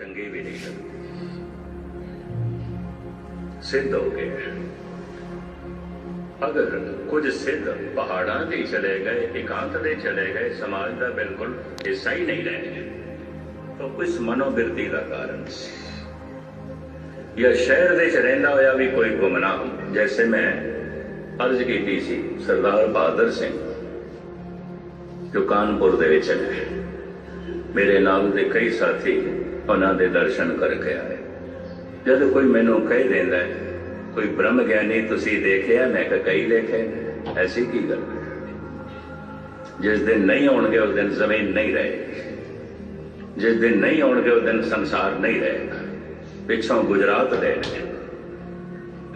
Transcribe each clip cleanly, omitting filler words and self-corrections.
चंगी भी नहीं लगती। सिद्ध हो गए अगर कुछ सिद्ध पहाड़ा दे चले गए, एकांत दे चले गए, समाज का बिल्कुल हिस्सा ही नहीं रहे, तो कुछ मनोबिरती का कारण या शहर दे रहिंदा होया भी कोई गुमनाम। जैसे मैं अर्ज की सी सरदार बहादुर सिंह जो कानपुर दे विच है, मेरे नाल दे कई साथी उन्होंने दर्शन करके आए। जब कोई मैनू कह देंदा है कोई ब्रह्म ज्ञानी तुसी देखे, मैं कई देखे, ऐसी की गल। जिस दिन नहीं होंगे उस दिन जमीन नहीं रहेगी, जिस दिन नहीं होंगे उस दिन संसार नहीं रहेगा। पिछों गुजरात दे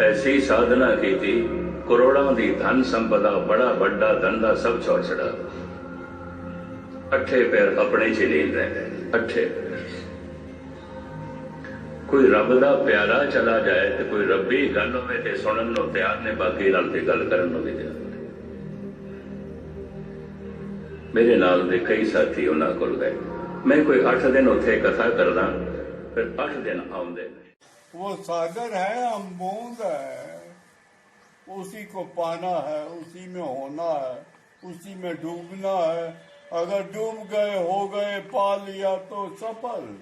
ऐसी साधना की थी, करोड़ों की धन संपदा, बड़ा बड़ा धंधा सब छोड़ छड़ा, अठे पैर अपने च लीन रह गए। अठे पैर कोई रब का प्यारा चला जाए तो कोई रबी गल हो सुनन को तैयार ने, बाकी रल के गल करन भी तैयार ने। मेरे नाल दे कई साथी उन्होंने कोल गए। मैं कोई 8 दिन उत्थे कथा करदा, फिर 8 दिन आउंदे ने। वो सागर है, हम बूंद है, उसी को पाना है, उसी में होना है, उसी में डूबना है। अगर डूब गए, हो गए, पा लिया तो सफल।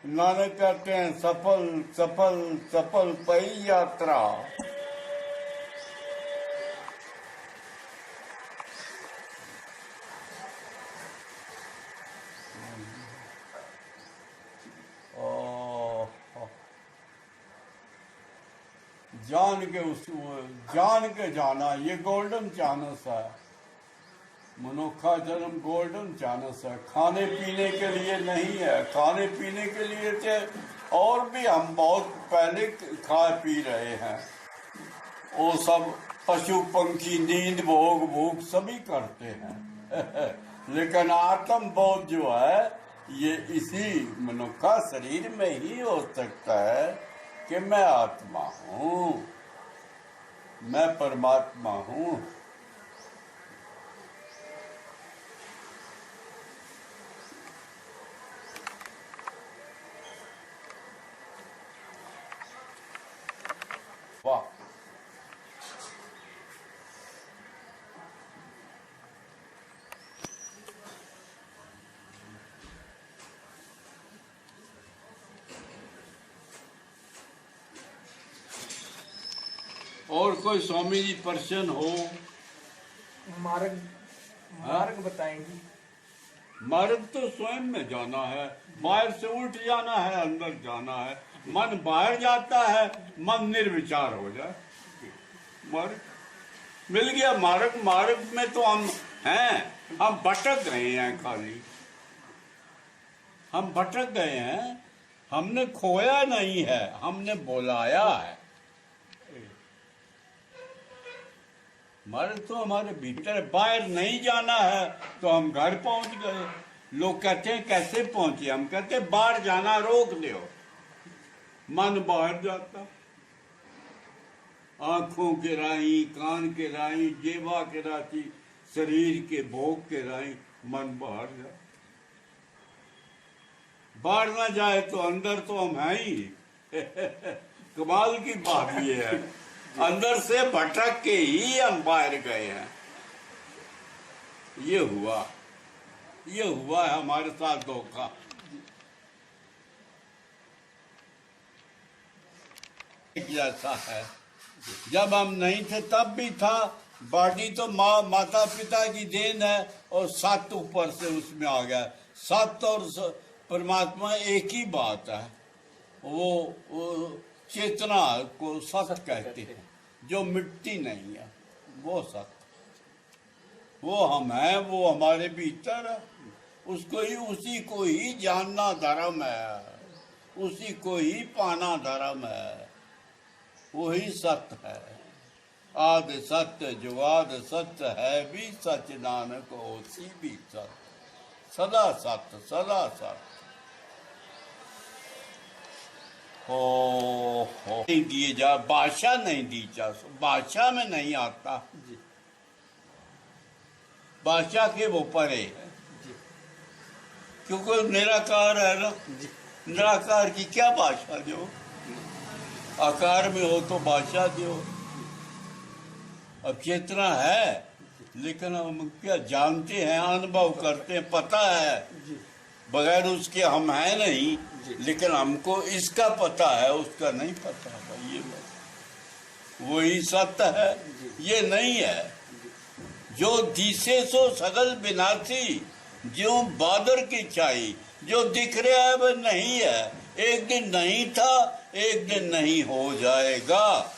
नानक कहते हैं सफल सफल सफल पई यात्रा। जान के जाना, ये गोल्डन चांस है। मनुष्य जन्म गोल्डन चांस है, खाने पीने के लिए नहीं है। खाने पीने के लिए तो और भी हम बहुत पहले खा पी रहे हैं, वो सब पशु पंखी नींद भोग भूख सभी करते हैं। लेकिन आत्म बोध जो है ये इसी मनुष्य शरीर में ही हो सकता है कि मैं आत्मा हूँ, मैं परमात्मा हूँ। वाह, और कोई स्वामी जी प्रश्न हो? मार्ग मार्ग बताएंगी। मार्ग तो स्वयं में जाना है, बाहर से उल्ट जाना है, अंदर जाना है। मन बाहर जाता है, मन निर्विचार हो जाए। मार्ग मिल गया। मार्ग मार्ग में तो हम हैं, हम भटक गए हैं। खाली हम भटक गए हैं, हमने खोया नहीं है, हमने बुलाया है। मार्ग तो हमारे भीतर है, बाहर नहीं जाना है तो हम घर पहुंच गए। लोग कहते हैं कैसे पहुंचे, हम कहते हैं बाहर जाना रोक दो। मन बाहर जाता, आंखों के राही, कान के राही, जेवा के राही, शरीर के भोग के राही मन बाहर जाता। बाहर ना जाए तो अंदर तो हम हैं ही। कमाल की बात ये है, अंदर से भटक के ही हम बाहर गए हैं। ये हुआ है हमारे साथ धोखा। जैसा है, जब हम नहीं थे तब भी था। बॉडी तो माता पिता की देन है, और 7 ऊपर से उसमें आ गया। 7 और परमात्मा एक ही बात है। वो चेतना को सत कहते हैं, जो मिट्टी नहीं है वो सत। वो हम हैं, वो हमारे भीतर है। उसी को ही जानना धर्म है, उसी को ही पाना धर्म है। वही सत्य है। आदि सत्य जो आदि सत्य है भी सच, नानक होसी भी सत्य। सदा सत्य, सदा सत्य। हो नहीं दिए जा, बादशाह नहीं दी जा, बादशाह में नहीं आता। बादशाह के वो परे, क्योंकि निराकार है ना। निराकार की क्या भाषा दो, आकार में हो तो भाषा दो। अब चेतना है, लेकिन हम क्या जानते हैं, अनुभव करते हैं, पता है, बगैर उसके हम हैं नहीं, लेकिन हमको इसका पता है, उसका नहीं पता है। ये वही सत्य है, ये नहीं है। जो दिसे सो सगल विनाशी, जो बादर की छाई, जो दिख रहा है वह नहीं है। एक दिन नहीं था, एक दिन नहीं हो जाएगा।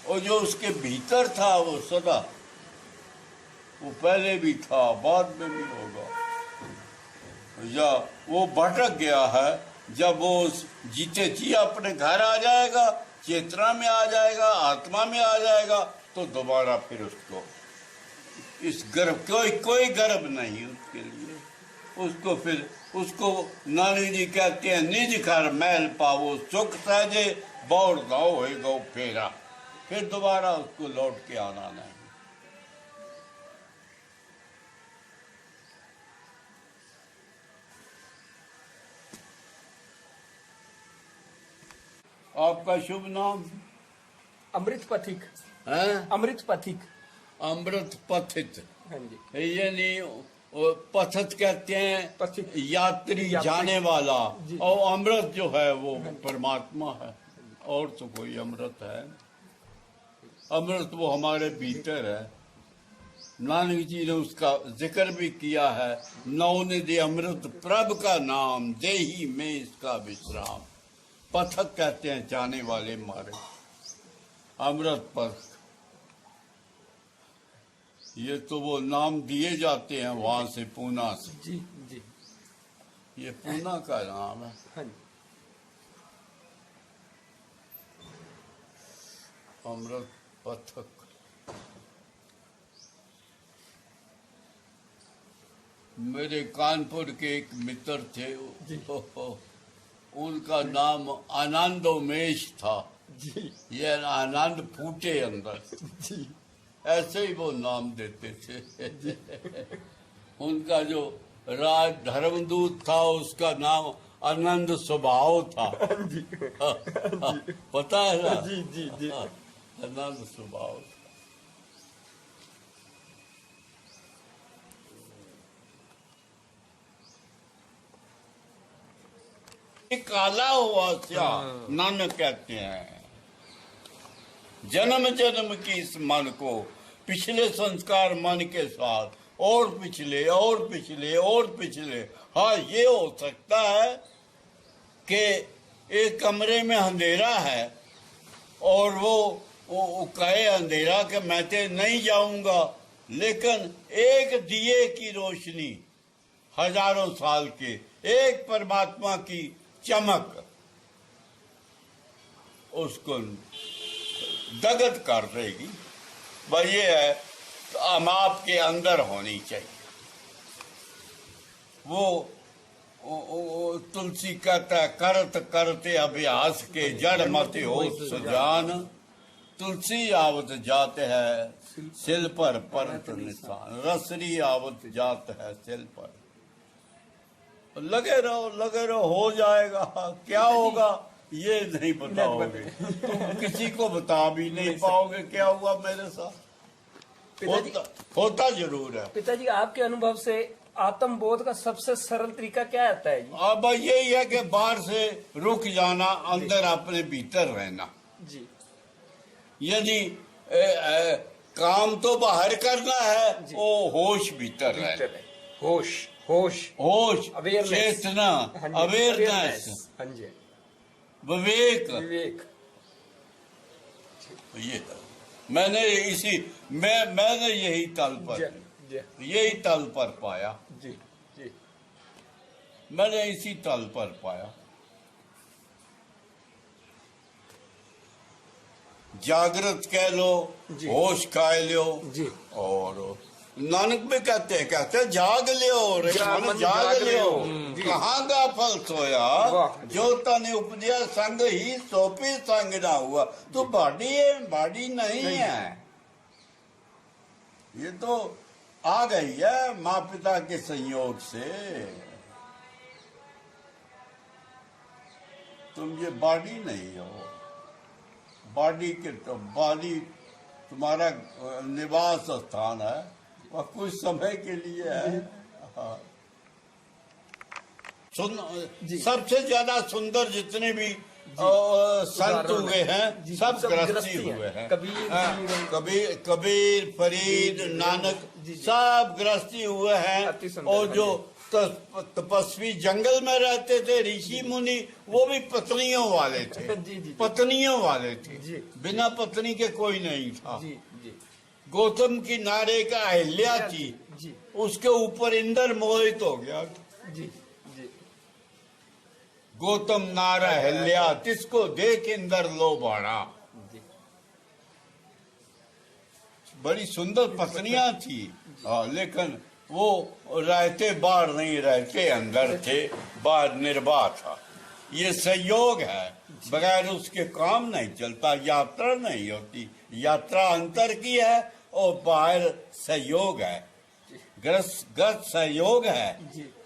और जो उसके भीतर था वो सदा, वो पहले भी था, बाद में भी होगा। या वो भटक गया है, जब वो जीते जी अपने घर आ जाएगा, चेतना में आ जाएगा, आत्मा में आ जाएगा, तो दोबारा फिर उसको इस गर्भ, कोई गर्भ नहीं उसके लिए। उसको फिर उसको नानी जी कहते हैं, निज घर मैल पावो सुख सहजे, बौर दाओ है गौ फेरा। फिर दोबारा उसको लौट के आना नहीं। आपका शुभ नाम? अमृत पथिक। है अमृत पथिक। अमृत पथित। हाँ जी। ये नहीं, पथित कहते हैं पथित, यात्री जाने वाला। जी। और अमृत जो है वो परमात्मा है, और तो कोई अमृत है। अमृत वो हमारे भीतर है। नानक जी ने उसका जिक्र भी किया है, नौ ने दे अमृत प्रभ का नाम, दे ही में इसका विश्राम। पथक कहते हैं जाने वाले मार्ग, अमृत पथ। ये तो वो नाम दिए जाते हैं वहां से, पूना से। जी जी। ये पूना का नाम है। हाँ जी। अमृत पथक। मेरे कानपुर के एक मित्र थे, उनका नाम आनंदोमेश था। जी ये आनंद फूटे अंदर, जी। ऐसे ही वो नाम देते थे। उनका जो राज धर्मदूत था, उसका नाम आनंद स्वभाव था। पता है ना? जी जी जी। आनंद स्वभाव। काला हुआ श्याम नानक कहते हैं। जन्म जन्म की इस मन को पिछले संस्कार मन के साथ और पिछले और पिछले और पिछले। हाँ, ये हो सकता है कि एक कमरे में अंधेरा है और वो कहे अंधेरा कि मैं तो नहीं जाऊंगा, लेकिन एक दिए की रोशनी हजारों साल के, एक परमात्मा की चमक उसको दगद कर देगी। वह ये है, तो हम आपके अंदर होनी चाहिए। वो तुलसी कहता है, करत करते अभ्यास के जड़ मत हो सुजान, तुलसी आवत जात है सिल पर परत निशान, रसरी आवत जात है सिल पर। लगे रहो, हो जाएगा। क्या होगा ये नहीं बताओगे, तुम किसी को बता भी नहीं पाओगे क्या हुआ मेरे साथ। होता जरूर है। पिताजी, आपके अनुभव से आत्म बोध का सबसे सरल तरीका क्या आता है जी? अब यही है कि बाहर से रुक जाना, अंदर अपने भीतर रहना। जी। यदि काम तो बाहर करना है, वो होश भीतर रहना। होश होश होश, अवेयरनेस, चेतना, अवेयरनेस, हाँ जी, विवेक। विवेक। ये मैंने यही तल पर, यही तल पर पाया। जी जी। मैंने इसी तल पर पाया। जागृत कह लो, होश कह लो जी। और नानक भी कहते हैं जाग लियो रे मन, जाग लियो, कहाँ गाफल सोया, जो तने उपजया संग ही सोपी संग ना हुआ। तो बाडी है, बाडी नहीं है। ये तो आ गई है माँ पिता के संयोग से। तुम ये बॉडी नहीं हो, बॉडी के तो बॉडी तुम्हारा निवास स्थान है, वह कुछ समय के लिए है। हाँ। सबसे ज्यादा सुंदर जितने भी संत हुए हैं सब गृहस्थी हुए हैं। कबीर फरीद नानक सब गृहस्थी हुए हैं। और जो तपस्वी जंगल में रहते थे ऋषि मुनि, वो भी पत्नियों वाले थे। पत्नियों वाले थे, बिना पत्नी के कोई नहीं था। गौतम की नारे का अहिल्या थी, उसके ऊपर इंद्र मोहित हो गया। गौतम नारा अहिल्या, तिसको देख इंद्र लो बाड़ा। बड़ी सुंदर पत्नियां थी। लेकिन वो रहते बाहर नहीं, रहते अंदर थे, बाहर निर्वाह था। ये संयोग है, बगैर उसके काम नहीं चलता, यात्रा नहीं होती। यात्रा अंतर की है और बाहर सहयोग है। ग्रस्त सहयोग है,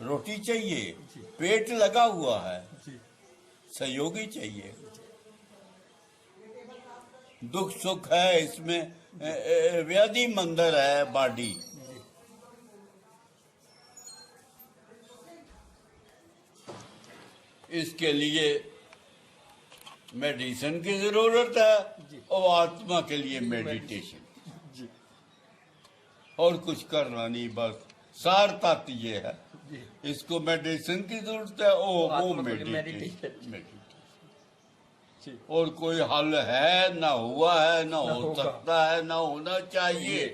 रोटी चाहिए, पेट लगा हुआ है, सहयोगी चाहिए। दुख सुख है, इसमें व्याधि मंदिर है बॉडी। इसके लिए मेडिसिन की जरूरत है और आत्मा के लिए मेडिटेशन। और कुछ करना नहीं, बस सार तत्व ये है। इसको मेडिसिन की जरूरत है और वो मेडिटेशन। और कोई हल है ना, हुआ है ना, हो सकता है ना, होना चाहिए।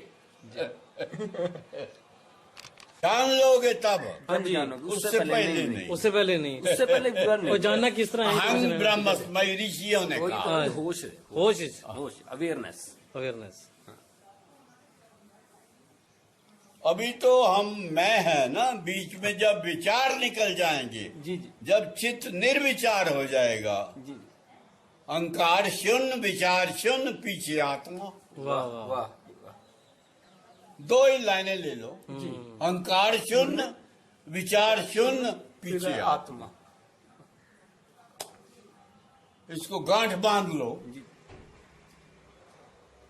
जान लोगे तब, उससे पहले नहीं। उससे पहले नहीं, उससे पहले वो जानना किस तरह है। अहं ब्रह्मस्मै ऋषियों ने कहा। होश, अवेयरनेस। अभी तो हम मैं है ना, बीच में जब विचार निकल जाएंगे, जब चित्त निर्विचार हो जाएगा, अहंकार शून्य, विचार शून्य, पीछे आत्मा। वाह वाह। दो ही लाइनें ले लो, अहंकार शून्य, विचार शून्य, पीछे आत्मा। इसको गांठ बांध लो।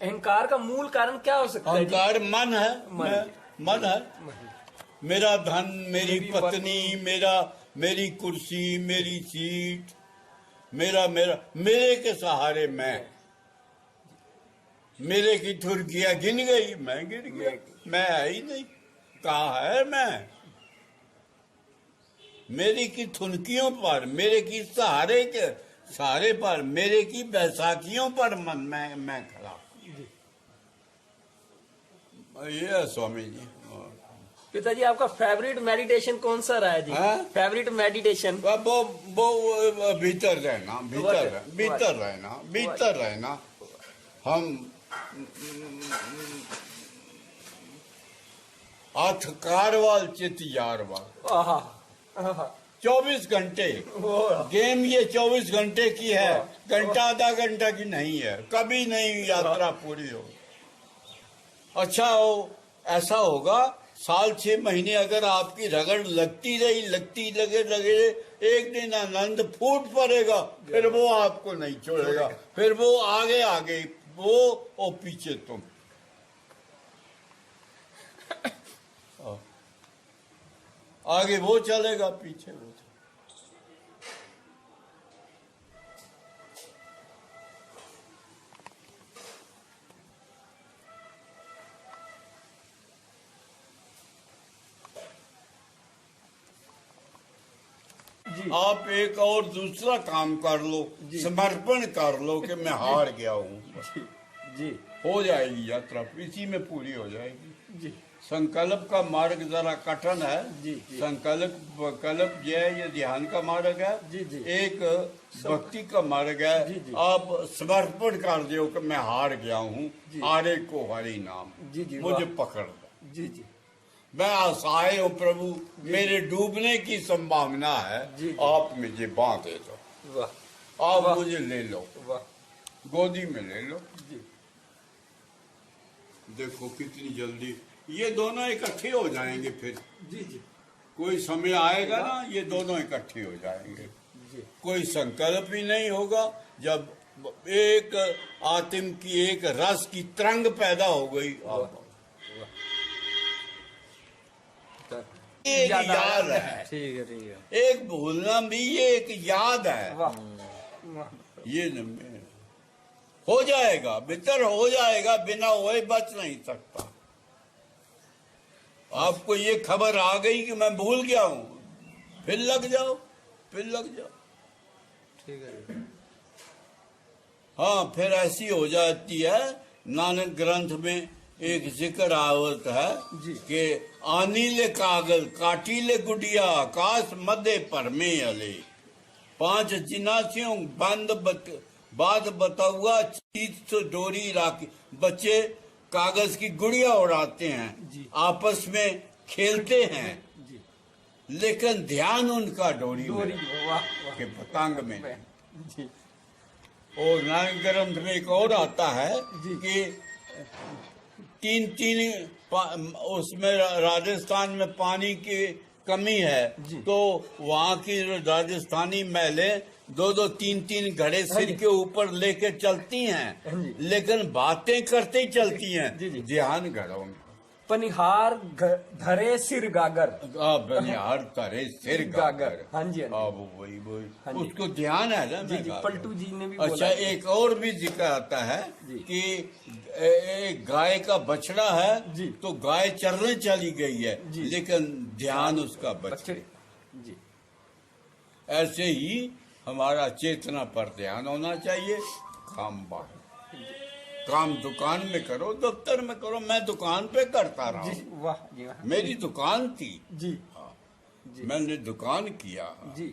अहंकार का मूल कारण क्या हो सकता है? अहंकार मन है, मन है। मेरा धन, मेरी पत्नी, मेरी कुर्सी, मेरी सीट, मेरे के सहारे मैं। मेरे की ठुर्कियां गिन गई, मैं गिर गया। मैं है ही नहीं, कहा है मैं। मेरी की ठुनकियों पर, मेरे की सहारे पर, मेरे की बैसाखियों पर मन मैं खड़ा। ये है स्वामी जी। पिताजी, आपका फेवरेट मेडिटेशन कौन सा रहा है जी? Favourite meditation? वो भीतर रहना, भीतर रहना। हम अथकारवाल चित यारवाल। 24 घंटे गेम, ये 24 घंटे की है, घंटा आधा घंटा की नहीं है। कभी नहीं यात्रा पूरी हो। अच्छा हो, ऐसा होगा, साल 6 महीने अगर आपकी रगड़ लगती लगे, एक दिन आनंद फूट पड़ेगा, फिर वो आपको नहीं छोड़ेगा। फिर वो आगे वो और पीछे तुम। आगे वो चलेगा, पीछे वो। आप एक और दूसरा काम कर लो, समर्पण कर लो कि मैं हार गया हूँ। जी, हो जाएगी यात्रा, इसी में पूरी हो जाएगी। जी, संकल्प का मार्ग जरा कठिन है। जी, संकल्प ये ध्यान का मार्ग है। जी, एक भक्ति का मार्ग है। जी, आप समर्पण कर दो कि मैं हार गया हूँ, हारे को हरि नाम। जी, मुझे पकड़ दो। जी, मैं असहाय हूँ प्रभु, मेरे डूबने की संभावना है। आप मुझे बांधे दो, आप मुझे ले लो, गोदी में ले लो। देखो कितनी जल्दी ये दोनों इकट्ठे हो जाएंगे। फिर कोई समय आएगा ना, ये दोनों इकट्ठे हो जाएंगे। जी कोई संकल्प ही नहीं होगा। जब एक आत्म की एक रस की तरंग पैदा हो गई, एक याद है, ठीक है ठीक है। एक भूलना भी ये एक याद है। वाह वाह। ये न हो जाएगा, भीतर हो जाएगा, बिना हुए बच नहीं सकता। आपको ये खबर आ गई कि मैं भूल गया हूं, फिर लग जाओ, फिर लग जाओ। ठीक है। हाँ, फिर ऐसी हो जाती है। नानक ग्रंथ में एक जिक्र आवत है जी। कि आनीले कागल काटीले गुड़िया आकाश मध्य परमे अले, 5 जिनासियों बात बताऊआ चीज तो डोरी राखी। बच्चे कागज की गुड़िया उड़ाते हैं जी। आपस में खेलते हैं, जी लेकिन ध्यान उनका डोरी डोरी। में वाह वाह। के पतंग में। जी और नानक ग्रंथ में एक और आता है जी। कि तीन उसमें राजस्थान में पानी की कमी है, जी। तो वहाँ की राजस्थानी महिलाएं 2-2 3-3 घड़े हाँ सिर जी। के ऊपर लेके चलती हाँ हैं, जी। लेकिन बातें करते ही चलती हैं। जी, जी। ध्यान घड़ों में पनिहार धरे सिर गागर। बनिहार तारे सिर गागर। हाँ जी, हाँ जी। अब वही हाँ जी। उसको ध्यान है ना। जी मैं जी गा रहा पलटू हूँ। जी ने भी अच्छा, बोला। एक और भी जिक्र आता है जी। कि एक गाय का बछड़ा है, जी। तो गाय चरने चली गई है, जी। लेकिन ध्यान उसका बच्चे। बछड़े। जी ऐसे ही हमारा चेतना पर ध्यान होना चाहिए। काम बाहर, काम दुकान में करो, दफ्तर में करो। मैं दुकान पे करता रहा जी हूँ। वाह जी वाह। मेरी दुकान थी, जी जी मैंने दुकान किया। जी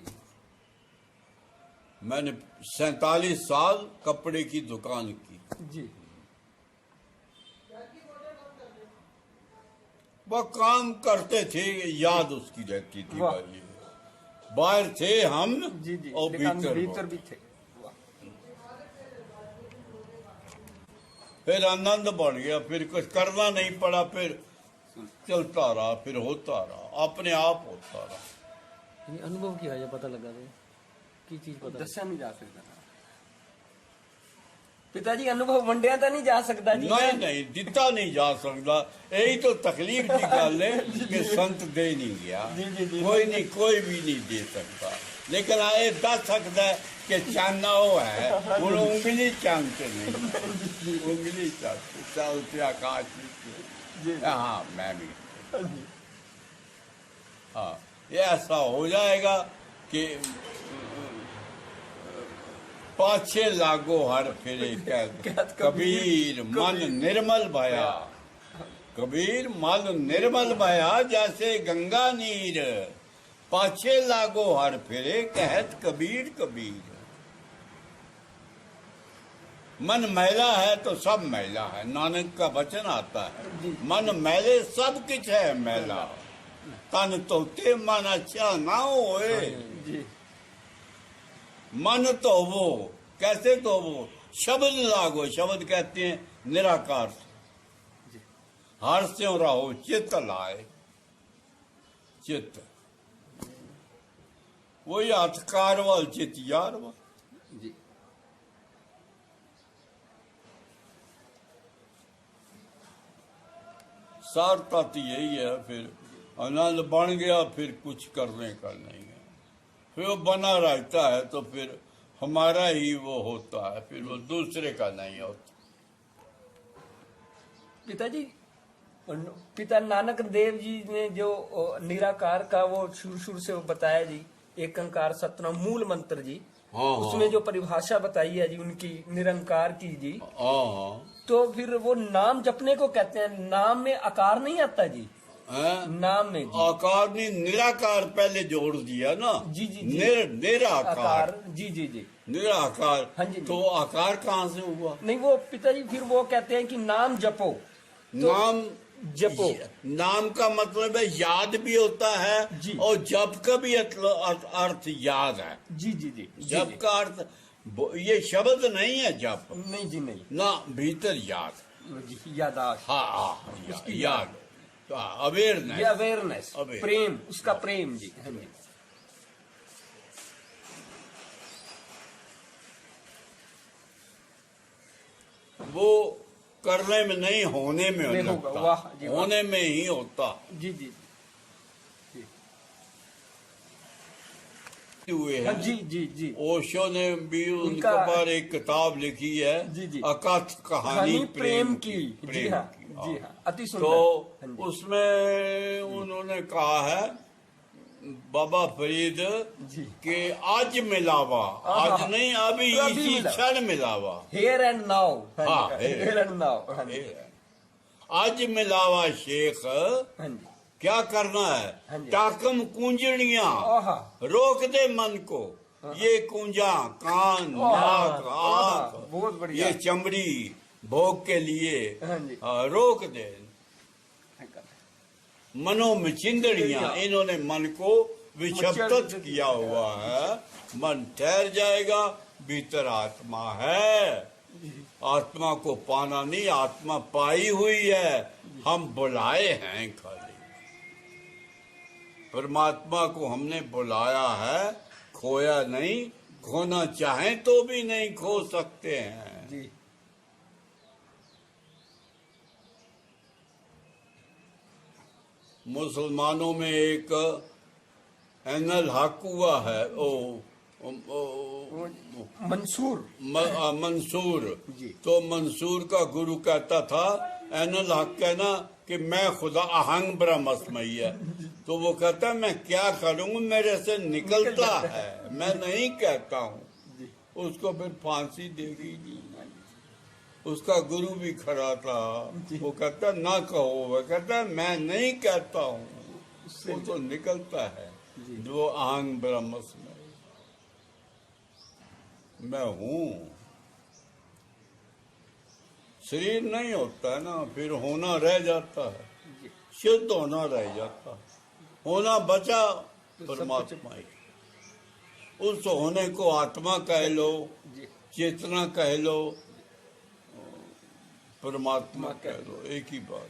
मैंने 47 साल कपड़े की दुकान की। जी वह काम करते थे, याद उसकी रहती थी वाह। भाई। बाहर थे हम जी जी और लेकिन भीतर भीतर वो। भी थे। वाह। फिर आनंद बढ़ गया, फिर कुछ करना नहीं पड़ा, फिर चलता रहा, फिर होता रहा, अपने आप होता रहा। ये अनुभव क्या है, पता लगा दे की चीज पता दस्या नहीं जा सकता पिताजी, अनुभव वंडिया तो नहीं जा सकता जी। नहीं नहीं, दिता नहीं जा सकता। यही तो तकलीफ की गल है कि संत दे नहीं गया। जी, जी, जी। कोई नहीं, कोई भी नहीं दे सकता, लेकिन आए दस सकता है कि चांदा वो है, वो उंगली चांदते नहीं, उंगली चांदते चलते आकाश में। हाँ, मैं भी। हाँ, ये ऐसा हो जाएगा कि पाछे लागो हर फिरे कहत कबीर मन निर्मल भया। कबीर मन निर्मल भया जैसे गंगा नीर, पाछे लागो हर फिरे कहत कबीर कबीर। मन मैला है तो सब मैला है, नानक का वचन आता है। मन मैले सब कुछ है मैला, तन तोते मन अच्छा ना होए। जी मन तो वो कैसे, तो वो शब्द लागो। शब्द कहते हैं निराकार से। हर से रहो चित्त लाए, चित्त वही हथकार वाल चित यार वाल। जी सार तत्व यही है। फिर आनंद बन गया, फिर कुछ करने का नहीं है, फिर वो बना रहता है, तो फिर हमारा ही वो होता है, फिर वो दूसरे का नहीं होता। पिताजी, पिता नानक देव जी ने जो निराकार का वो शुरू से वो बताया जी, एक अंकार सतना मूल मंत्र जी। हाँ, उसमें जो परिभाषा बताई है जी उनकी निरंकार की जी, हाँ, तो फिर वो नाम जपने को कहते हैं। नाम में आकार नहीं आता जी, नाम में जी आकार ने निराकार पहले जोड़ दिया ना। जी, जी, जी। निराकार, आकार। जी जी जी निराकार। हाँ जी, तो आकार कहाँ से हुआ? नहीं, वो पिताजी फिर वो कहते हैं कि नाम जपो, नाम जपो। नाम का मतलब है याद भी होता है जी। और जप का भी अर्थ याद है। जी जी जी जप का अर्थ ये शब्द नहीं है जप, नहीं जी नहीं ना, भीतर याद। जी, यादाश्त। हाँ, उसकी याद, अवेयरनेस, ये अवेयरनेस, Aware। प्रेम, उसका प्रेम जी। हाँ जी करने में नहीं, होने में में होगा, वाह लगता, जी, वाह। होने में ही होता जी जी हुए हाँ, हैं। जी जी जी ओशो ने भी उनके उनका- पर एक किताब लिखी है, जी, जी। अकथ कहानी कहानी प्रेम की। जी प्रेम हाँ, की, जी हाँ, अति सुंदर। तो हाँ जी। उसमें उन्होंने कहा है बाबा फरीद जी। कि आज मिलावा, आज आहा। नहीं अभी अभी इसी मिलावा। क्षण मिलावा, हेयर एंड नाउ। हाँ, हेयर एंड नाउ। हाँ जी आज मिलावा शेख, हाँ जी क्या करना हाँ है, जी। टाकम कूंजड़ियां आहा। रोक दे मन को, ये कूंजा कान नाक आंख बहुत बढ़िया। ये चमड़ी भोग के लिए हाँ जी। रोक दे, मनो में चिंदड़ियां, इन्होंने मन को विक्षिप्त किया हुआ है, मन ठहर जाएगा, भीतर आत्मा है, आत्मा को पाना नहीं, आत्मा पाई हुई है, हम बुलाए हैं खाली, परमात्मा को हमने बुलाया है, खोया नहीं, खोना चाहें तो भी नहीं खो सकते हैं। जी मुसलमानों में एक एनल हक हुआ है, मंसूर। मंसूर, जी। तो मंसूर का गुरु कहता था एनल हक कहना कि मैं खुदा अहंग ब्रह्मस्मयी है, तो वो कहता मैं क्या करूं, मेरे से निकलता है, मैं नहीं कहता हूं, उसको फिर फांसी देगी जी। उसका गुरु भी खड़ा था, वो कहता ना कहो, वो कहता मैं नहीं कहता हूँ, वो तो निकलता है, जो अहंग ब्रह्मस्मयी मैं हूँ। शरीर नहीं होता है ना, फिर होना रह जाता है, शुद्ध होना रह जाता है, होना बचा परमात्मा ही, उस होने को आत्मा कह लो, चेतना कह लो, परमात्मा कह लो, एक ही बात।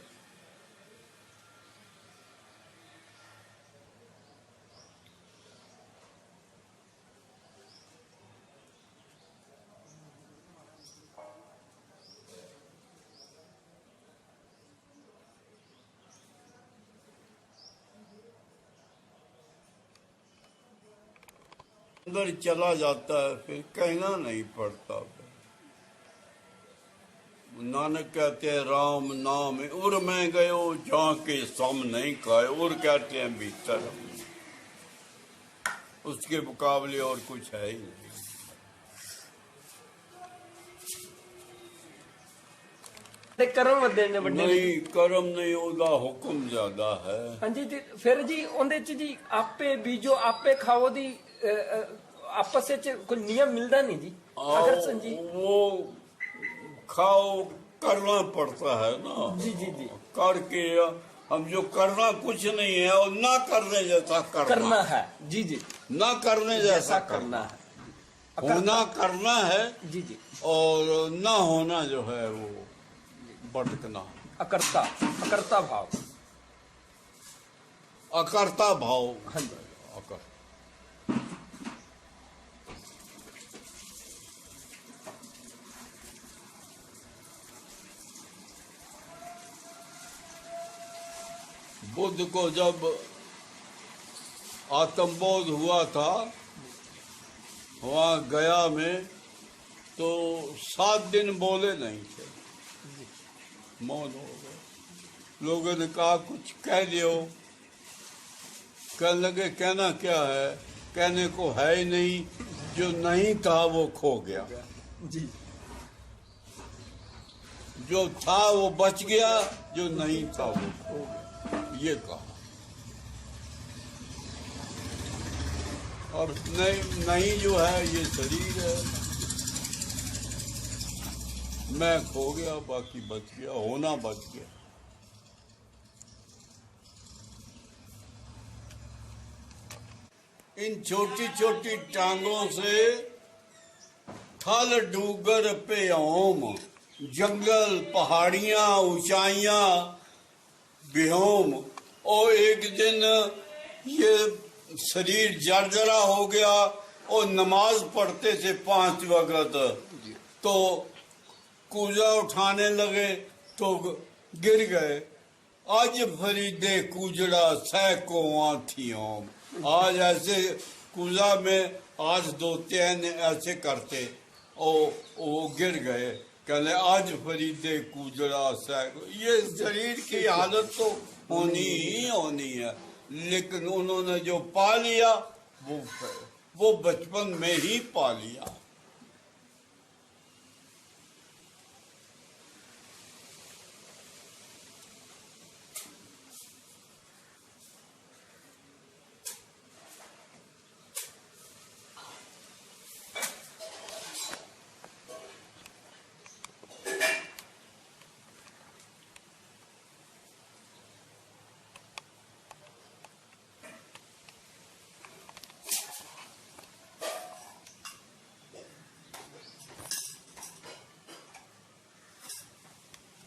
अंदर चला जाता है, फिर कहना नहीं पड़ता। नानक कहते हैं राम नाम उर में गयो, जहाँ के सम नहीं खाए, उर कहते हैं भीतर, उसके मुकाबले और कुछ है ही नहीं। कर्म वधे ने बड़े नहीं कर्म नहीं, ਉਹਦਾ ਹੁਕਮ ਜ਼ਿਆਦਾ ਹੈ। ਹਾਂਜੀ ਜੀ ਫਿਰ ਜੀ ਉਹਦੇ ਚ ਜੀ ਆਪੇ ਬੀਜੋ ਆਪੇ ਖਾਓ ਦੀ ਆਪਸ ਵਿੱਚ ਕੋਈ ਨਿਯਮ ਮਿਲਦਾ ਨਹੀਂ ਜੀ ਅਗਰ ਸੰਜੀ वो खाओ करना पड़ता है ना जी जी जी करके, हम जो करना कुछ नहीं है और ना करने जैसा करना है जी जी ना करने जैसा करना है, होना करना है जी जी और ना होना जो है वो भटकना, अकर्ता अकर्ता भाव अकर्ता भाव। हाँ जी अकर बुद्ध को जब आत्मबोध हुआ था वहां गया में, तो 7 दिन बोले नहीं थे, मौन हो गए। लोगों ने कहा कुछ कह दियो, कहने लगे कहना क्या है, कहने को है ही नहीं, जो नहीं था वो खो गया, जी जो था वो बच गया, जो नहीं था वो खो गया, ये कहा। और नहीं जो है ये शरीर है, मैं खो गया बाकी बच गया, होना बच गया। इन छोटी छोटी टांगों से थल डूगर पे ओम, जंगल पहाड़ियां ऊंचाइयां बेहोम, और एक दिन ये शरीर जर्जरा हो गया और नमाज पढ़ते थे 5 वक्त, तो कूजा उठाने लगे तो गिर गए। आज फरीदे कूजड़ा सैकों आथियों। आज ऐसे कूजा में आज 2-3 ऐसे करते वो गिर गए। कहले आज फरीदे कूजड़ा सैकों। ये शरीर की हालत तो होनी ही होनी है, लेकिन उन्होंने जो पा लिया वो बचपन में ही पा लिया।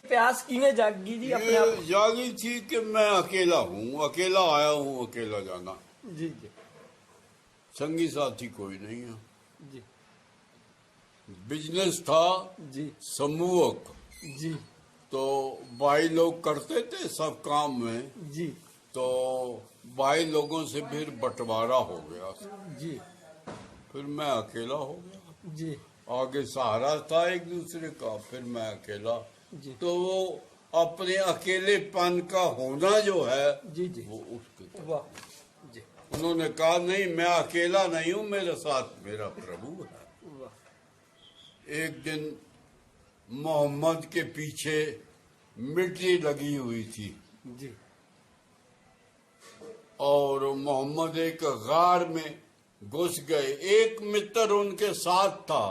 प्यास किवें जागी जी अपने आप? ये जागी थी कि मैं अकेला हूँ, अकेला आया हूँ, अकेला जाना। जी जी संगी साथी कोई नहीं है। जी बिजनेस था जी समूहक, जी तो भाई लोग करते थे सब काम में, जी तो भाई लोगों से फिर बंटवारा हो गया, जी फिर मैं अकेला हो गया। जी आगे सहारा था एक दूसरे का, फिर मैं अकेला। जी तो वो अपने अकेलेपन का होना जो है जी जी वो उसके, वाह जी उन्होंने कहा नहीं मैं अकेला नहीं हूँ, मेरे साथ मेरा प्रभु है। वाह एक दिन मोहम्मद के पीछे मिट्टी लगी हुई थी जी और मोहम्मद एक गार में घुस गए। एक मित्र उनके साथ था,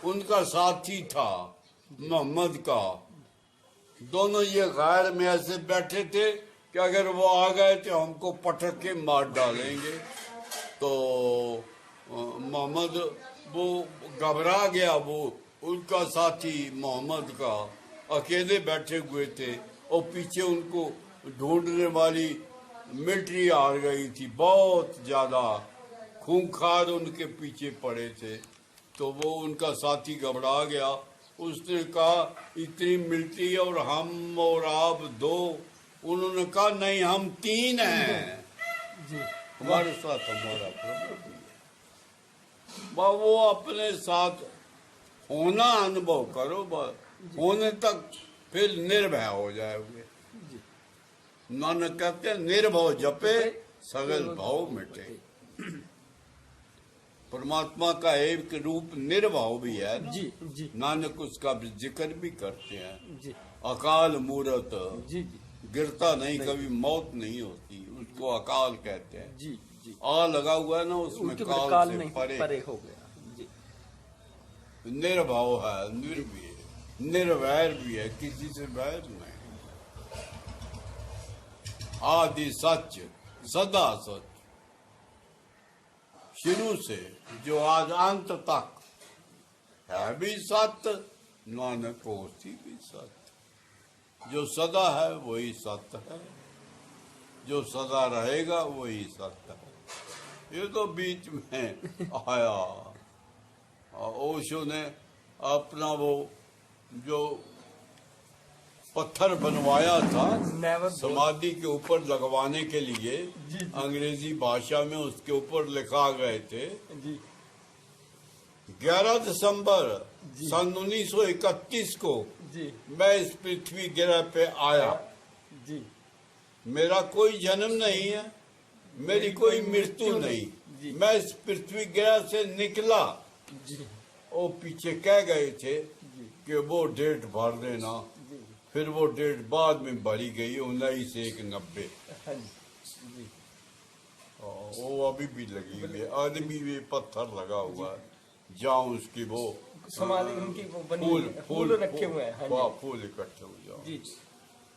उनका साथी था मोहम्मद का। दोनों ये गार में ऐसे बैठे थे कि अगर वो आ गए तो हमको पटक के मार डालेंगे। तो मोहम्मद वो घबरा गया, वो उनका साथी मोहम्मद का अकेले बैठे हुए थे और पीछे उनको ढूंढने वाली मिलिट्री आ गई थी, बहुत ज्यादा खूंखार उनके पीछे पड़े थे। तो वो उनका साथी घबरा गया, उसने कहा इतनी मिलिट्री और हम और आप 2। उन्होंने कहा नहीं हम 3 हैं, जी हमारे साथ हमारा प्रभु भी है। वो अपने साथ होना अनुभव करो, होने तक फिर निर्भय हो जाओगे। नानक कहते हैं निर्भव जपे सगल भाव मिटे। परमात्मा का एक रूप निर्भाव भी है, जी जी नानक उसका भी जिक्र भी करते हैं। जी अकाल मूरत, जी जी गिरता नहीं, कभी मौत नहीं होती, उसको अकाल कहते हैं। जी जी आ लगा हुआ है ना उसमें, उनके काल काल से नहीं परे हो गया। जी निर्भाव है, निर्भय, निर्वैर भी है, किसी से वैर नहीं। आदि सच, सदा सच, शुरू से जो आज अंत तक है भी सत्य, नानक होती भी सत्य। जो सदा है वही सत्य है, जो सदा रहेगा वही सत्य है। ये तो बीच में आया, ओशो ने अपना वो जो पत्थर बनवाया था नेवर समाधि के ऊपर लगवाने के लिए, जी, जी। अंग्रेजी भाषा में उसके ऊपर लिखा गए थे जी 11 दिसंबर जी। सन 1931 को जी मैं इस पृथ्वी ग्रह पे आया। जी मेरा कोई जन्म नहीं है, मेरी कोई मृत्यु नहीं, जी। मैं इस पृथ्वी ग्रह से निकला। जी वो पीछे कह गए थे जी कि वो डेट भर देना, जी फिर वो डेट बाद में भरी गई 1990। हाँ जी जी वो अभी भी लगी हुई है, आदमी भी पत्थर लगा हुआ है जहाँ उसकी वो समाधि उनकी वो बनी फूल हुई है, फूल रखे हुए हैं। हाँ वाह, जी फूल इकट्ठे हो जाओ। जी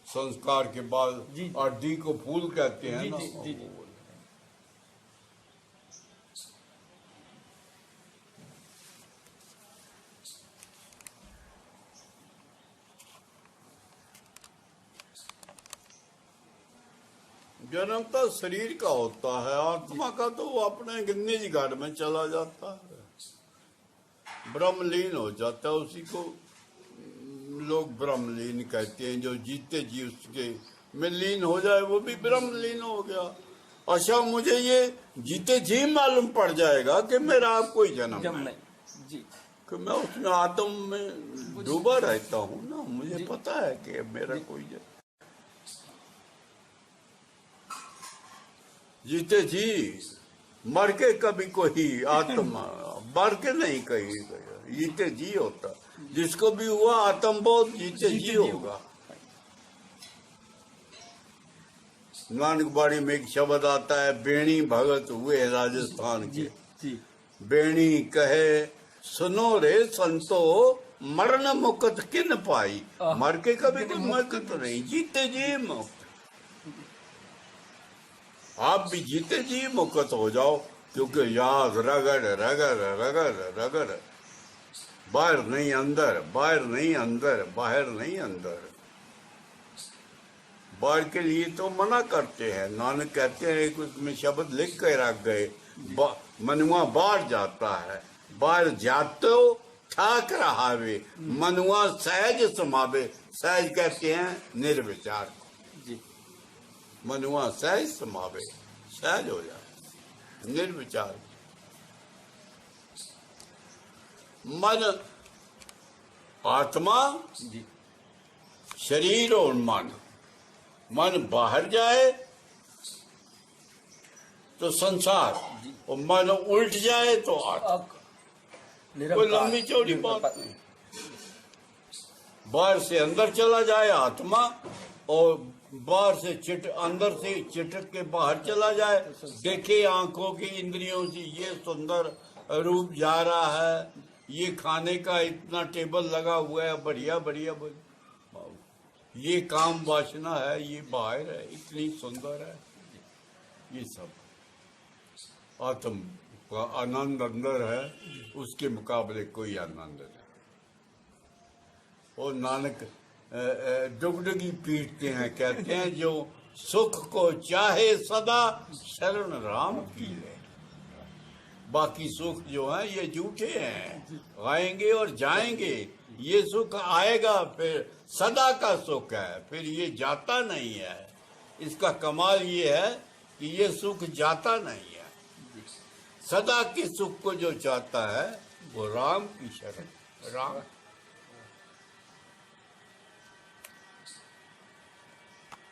संस्कार के बाद जी। अड्डी को फूल कहते हैं जी, ना। जी, जी, जी। जन्म तो शरीर का होता है, आत्मा का तो वो अपने निज घर में चला जाता है, ब्रह्मलीन हो जाता है, उसी को लोग ब्रह्मलीन कहते हैं, जो जीते जी उसके में लीन हो जाए वो भी ब्रह्मलीन हो गया। अच्छा, मुझे ये जीते जी मालूम पड़ जाएगा कि मेरा आप कोई जन्म जम है, नहीं जी। कि मैं उसमें आत्म में डूबा रहता हूँ ना, मुझे पता है कि मेरा कोई जन्म। जीते जी मर के कभी कोई आत्मा मर के नहीं कही गया, जीते जी होता। जिसको भी हुआ आत्मबोध जीते जी होगा। नानक बाड़ी में एक शब्द आता है, बेणी भगत हुए राजस्थान के। जी बेणी कहे सुनो रे संतो, मरण मुकत किन पाई। मर के कभी कोई मुकत नहीं, जीते जी मुक्त। आप भी जीते जी मुक्त हो जाओ, क्योंकि याद रगड़ रगड़ रगड़ रगड़, बाहर नहीं अंदर, बाहर नहीं अंदर, बाहर नहीं अंदर। बाहर के लिए तो मना करते हैं, नानक कहते हैं कि उसमें शब्द लिख के रख गए, मनुआ बाहर जाता है, बाहर जाते हो ठाक रहावे, मनुआ सहज समावे। सहज कहते हैं निर्विचार को जी। मनुआ सहज समावे, सहज हो जाए, निर्विचार। मन आत्मा जी शरीर और मन, मन बाहर जाए तो संसार, और मन उल्ट जाए तो आत्मा। कोई लंबी चौड़ी बात नहीं। बाहर से अंदर चला जाए आत्मा, और बाहर से अंदर से चिटक के बाहर चला जाए। देखे आंखों की इंद्रियों से ये सुंदर रूप जा रहा है, ये खाने का इतना टेबल लगा हुआ है, बढ़िया बढ़िया बढ़िया, ये काम वासना है, ये बाहर है, इतनी सुंदर है। ये सब आत्म का आनंद अंदर है, उसके मुकाबले कोई आनंद नहीं। और नानक डुगडुगी पीटते हैं, कहते हैं जो सुख को चाहे सदा शरण राम की ले। बाकी सुख जो है ये झूठे हैं, आएंगे और जाएंगे। ये सुख आएगा फिर सदा का सुख है, फिर ये जाता नहीं है। इसका कमाल ये है कि ये सुख जाता नहीं है। सदा के सुख को जो चाहता है वो राम की शरण, राम।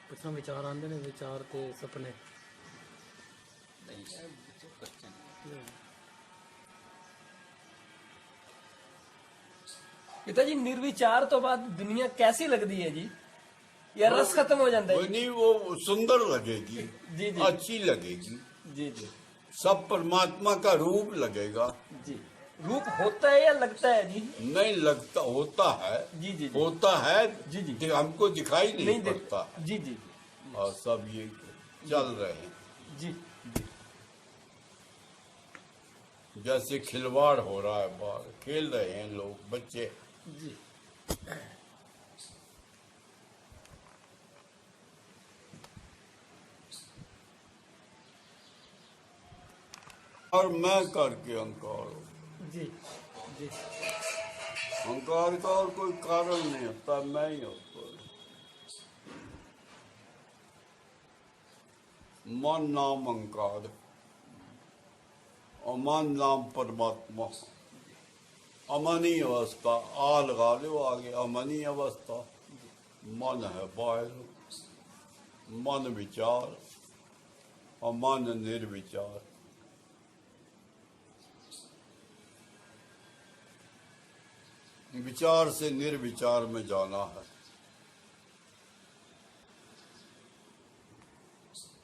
पुछना विचार आंदे ने, विचार ते सपने पिताजी निर्विचार तो बाद दुनिया कैसी लगती है जी? या रस खत्म हो जाता है? नहीं, वो सुंदर लगेगी, जी जी अच्छी लगेगी, जी जी सब परमात्मा का रूप लगेगा। जी। रूप होता है या लगता है जी? नहीं लगता, होता है। जी जी जी। होता है जी जी। हमको दिखाई नहीं देख- पड़ता। जी जी और सब ये चल रहे हैं जी जैसे खिलवाड़ हो रहा है, बाहर खेल रहे हैं लोग, बच्चे। जी। और मैं करके अहंकार हो। जी जी अहंकार का और कोई कारण नहीं होता, मैं ही होता। मन नाम अहंकार, अमन नाम परमात्मा। अमनी अवस्था, आ लगा लो आगे, अमनी अवस्था। मन है बाहर, मन विचार और मन निर्विचार। विचार से निर्विचार में जाना है।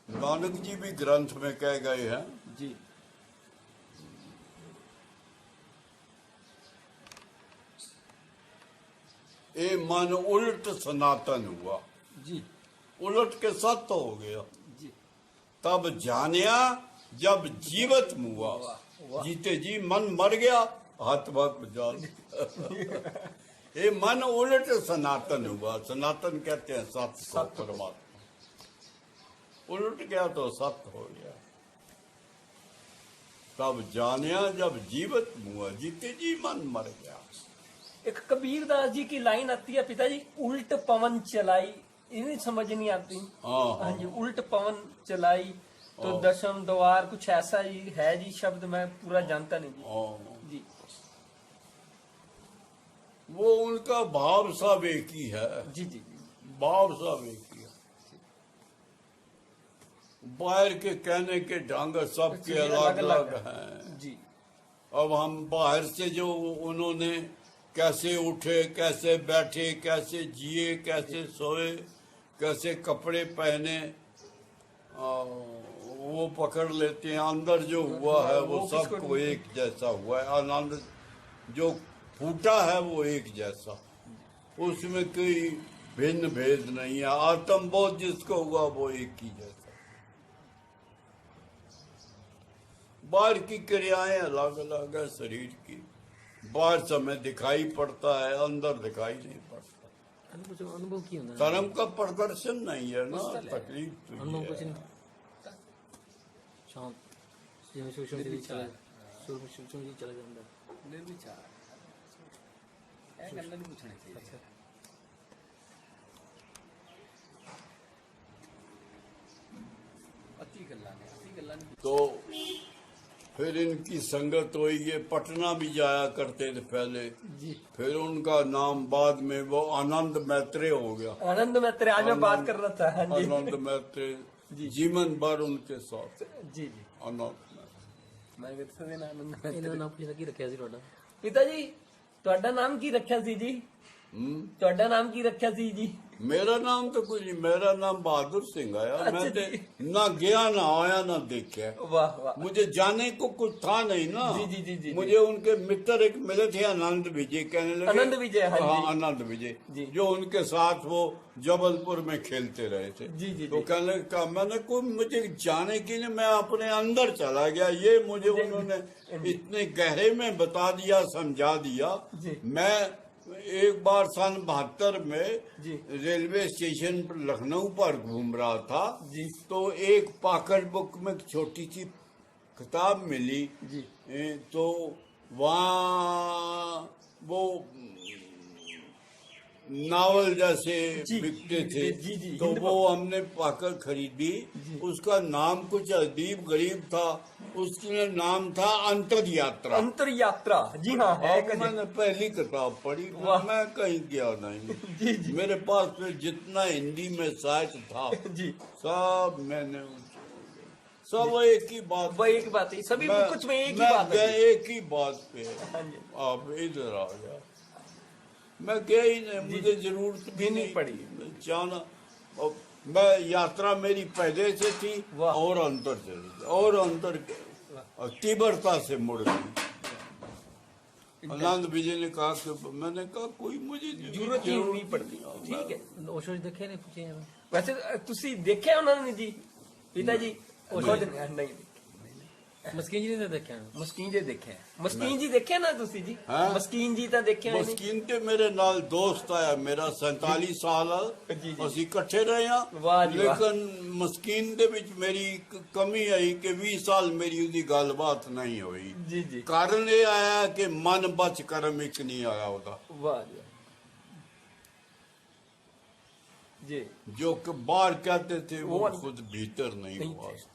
नानक जी भी ग्रंथ में कह गए हैं, जी ए मन उलट सनातन हुआ, जी उलट के सत्य हो गया। जी। तब जानिया जब जीवत मुआ। वाह। जीते जी मन मर गया, हाथ भाग जाल। ये मन उलट सनातन हुआ। सनातन कहते हैं सत्य को, परमात्मा। उलट गया तो सत्य हो गया। तब जानिया जब जीवत मुआ, जीते जी मन मर गया। एक कबीरदास जी की लाइन आती है, पिताजी उल्ट पवन चलाई, इन्हें समझ नहीं आती। हाँ जी, उल्ट पवन चलाई तो दशम द्वार, कुछ ऐसा ही है जी शब्द, मैं पूरा जानता नहीं जी। जी वो उनका भाव सब एक ही है। जी जी भाव सब एक ही है। बाहर के कहने के ढंग सबके अलग अलग हैं जी। अब हम बाहर से जो उन्होंने कैसे उठे, कैसे बैठे, कैसे जिए, कैसे सोए, कैसे कपड़े पहने, वो पकड़ लेते हैं। अंदर जो हुआ है वो सबको एक जैसा हुआ है। आनंद जो फूटा है वो एक जैसा, उसमें कोई भिन्न भेद नहीं है। आत्मबोध जिसको हुआ वो एक ही जैसा। बाहर की क्रियाएं अलग अलग है शरीर की। बाहर समय दिखाई पड़ता है, अंदर दिखाई नहीं पड़ता। अनुभव की होता है, कर्म का प्रदर्शन नहीं है ना, तकलीफ तो अनुभव ये कुछ है। नहीं। शांत जिਵੇਂ सूक्ष्म जी चला सूक्ष्म जी चला ਜਾਂਦਾ निर्विचार गल्ला नहीं पूछना चाहिए। अच्छा अति गल्ला नहीं तो फिर इनकी संगत हुई। ये पटना भी जाया करते थे पहले जी। फिर उनका नाम बाद में वो आनंद मैत्रेय हो गया। आनंद मैत्रेय, आज मैं बात कर रहा था। हाँ जी आनंद मैत्रेय जीवन भर उनके साथ जी जी। आनंद मैं कितने दिन आनंद ਇਹਨਾਂ ਦਾ मैत्रेय। ਨਾਮ ਪੁੱਛਣਾ ਕੀ ਰੱਖਿਆ ਸੀ ਤੁਹਾਡਾ? पिता जी ਤੁਹਾਡਾ ਨਾਮ ਕੀ ਰੱਖਿਆ ਸੀ ਜੀ? ਤੁਹਾਡਾ ਨਾਮ ਕੀ ਰੱਖਿਆ ਸੀ जी? मेरा नाम तो कुछ नहीं, मेरा नाम बहादुर सिंह आया। अच्छा मैं जी। ना गया ना आया ना देखा। वाह वाह। मुझे जाने को कुछ था नहीं ना। जी, जी, जी, जी, मुझे उनके मित्र एक मिले थे, आनंद विजय कहने लगे। आनंद विजय, हाँ जी। आनंद विजय जी। जो उनके साथ वो जबलपुर में खेलते रहे थे। जी, जी, तो जी। कहने लगा मैंने कोई मुझे जाने के लिए मैं अपने अंदर चला गया। ये मुझे उन्होंने इतने गहरे में बता दिया, समझा दिया। जी। मैं एक बार सन 72 में जी। रेलवे स्टेशन पर लखनऊ पर घूम रहा था जी। तो एक पॉकेट बुक में एक छोटी सी किताब मिली जी। तो वहाँ वो नावल जैसे जी, बिकते थे। जी, जी, तो हिंद वो हमने पाकर खरीदी। उसका नाम कुछ अजीब गरीब था। उसका नाम था अंतर यात्रा। अंतर यात्रा, जी हाँ है। अब मैंने पहली किताब पढ़ी, वाह। मैं कहीं गया नहीं। जी जी मेरे पास में जितना हिंदी में साहित्य था जी। सब मैंने सब एक ही बात। वह एक बात है, सभी कुछ में एक ही मैं बात गया है। एक ही बात पे। हाँ जी। आप इधर आ गया, मैं गया ही नहीं। मुझे जरूरत भी नहीं पड़ी। जाना। और मैं यात्रा मेरी पहले से थी वाह। और अंतर चली थी और अंतर और तीव्रता से मुड़ गई। आनंद विजय ने कहा कि मैंने कहा कोई मुझे जरूरत ही नहीं पड़ती। ठीक है। ओशो जी देखे नहीं पूछे हैं वैसे ਤੁਸੀਂ ਦੇਖਿਆ ਉਹਨਾਂ ਨੇ ਜੀ? ਪਿਤਾ ਜੀ ਖੁਦ ਨਹੀਂ। ਮਸਕੀਨ ਜੀ ਨੇ ਦੇਖਿਆ ਮਸਕੀਨ ਜੀ ਦੇਖਿਆ। ਮਸਕੀਨ ਜੀ ਦੇਖਿਆ ਨਾ ਤੁਸੀਂ ਜੀ? हाँ? ਮਸਕੀਨ ਜੀ ਤਾਂ ਦੇਖਿਆ ਨਹੀਂ। मस्कीन के मेरे नाल दोस्त आया मेरा 47 साल जी, जी। ਅਸੀਂ ਇਕੱਠੇ ਰਹੇ ਹਾਂ। वाह जी वाह। ਲੇਕਿन ਮਸਕੀਨ ਦੇ ਵਿੱਚ ਮੇਰੀ ਇੱਕ ਕਮੀ ਆਈ ਕਿ 20 ਸਾਲ ਮੇਰੀ ਉਹਦੀ ਗੱਲਬਾਤ ਨਹੀਂ ਹੋਈ। ਜੀ ਜੀ। ਕਾਰਨ ਇਹ ਆਇਆ ਕਿ ਮਨ ਬਚ ਕਰਮ ਇੱਕ ਨਹੀਂ ਆਇਆ ਉਹਦਾ। वाह जी जी। जो कि बाहर कहते थे वो वो खुद भीतर नहीं नहीं हुआ। थे।